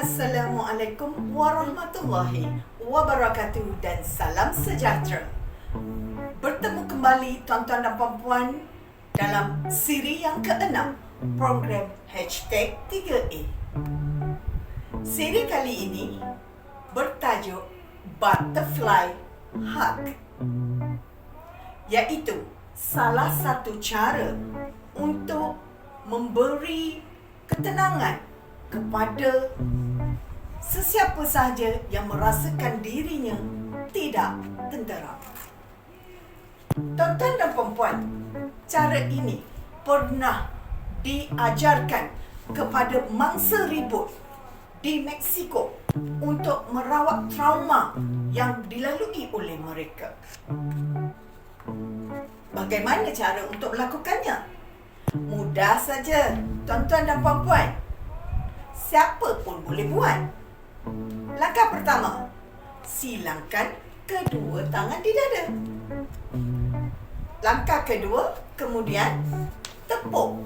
Assalamualaikum warahmatullahi wabarakatuh dan salam sejahtera. Bertemu kembali tuan-tuan dan puan-puan dalam siri yang ke-6 program #3A. Siri kali ini bertajuk Butterfly Hug, iaitu salah satu cara untuk memberi ketenangan kepada sesiapa sahaja yang merasakan dirinya tidak tenteram. Tuan-tuan dan puan-puan, cara ini pernah diajarkan kepada mangsa ribut di Mexico untuk merawat trauma yang dilalui oleh mereka. Bagaimana cara untuk melakukannya? Mudah saja, tuan-tuan dan puan-puan. Siapa pun boleh buat. Langkah pertama, silangkan kedua tangan di dada. Langkah kedua, kemudian tepuk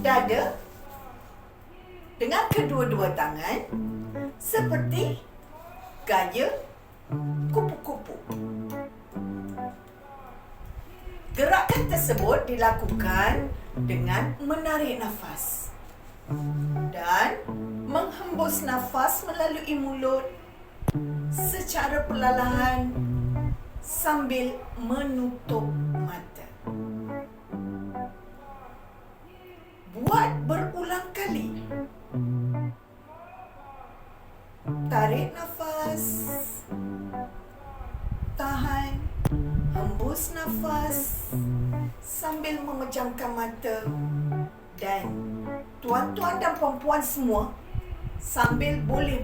dada dengan kedua-dua tangan seperti gaya kupu-kupu. Gerakan tersebut dilakukan dengan menarik nafas dan menghembus nafas melalui mulut secara perlahan sambil menutup mata. Buat berulang kali. Tarik nafas, tahan, hembus nafas sambil memejamkan mata. Dan tuan-tuan dan puan-puan semua sambil boleh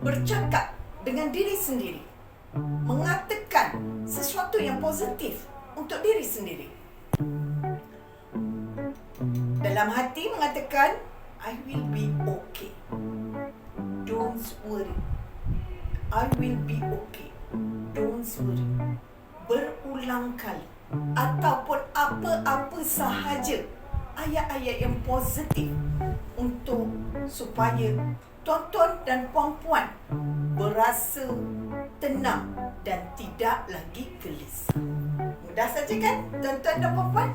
bercakap dengan diri sendiri, mengatakan sesuatu yang positif untuk diri sendiri. Dalam hati mengatakan, I will be okay. Don't worry. I will be okay. Don't worry. Berulang kali. Ataupun apa-apa sahaja ayat-ayat yang positif untuk supaya tuan-tuan dan puan-puan berasa tenang dan tidak lagi gelisah. Mudah saja kan, tuan-tuan dan puan-puan?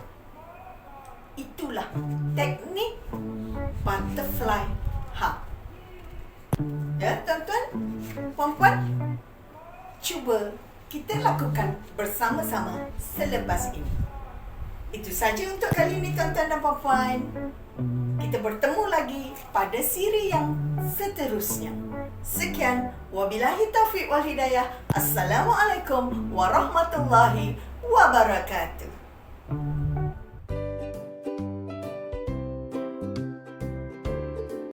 Itulah teknik butterfly hug. Ya, tuan-tuan, puan-puan, cuba kita lakukan bersama-sama selepas ini. Itu saja untuk kali ini, tuan-tuan dan puan-puan. Kita bertemu lagi pada siri yang seterusnya. Sekian, wabillahi taufiq wal hidayah. Assalamualaikum warahmatullahi wabarakatuh.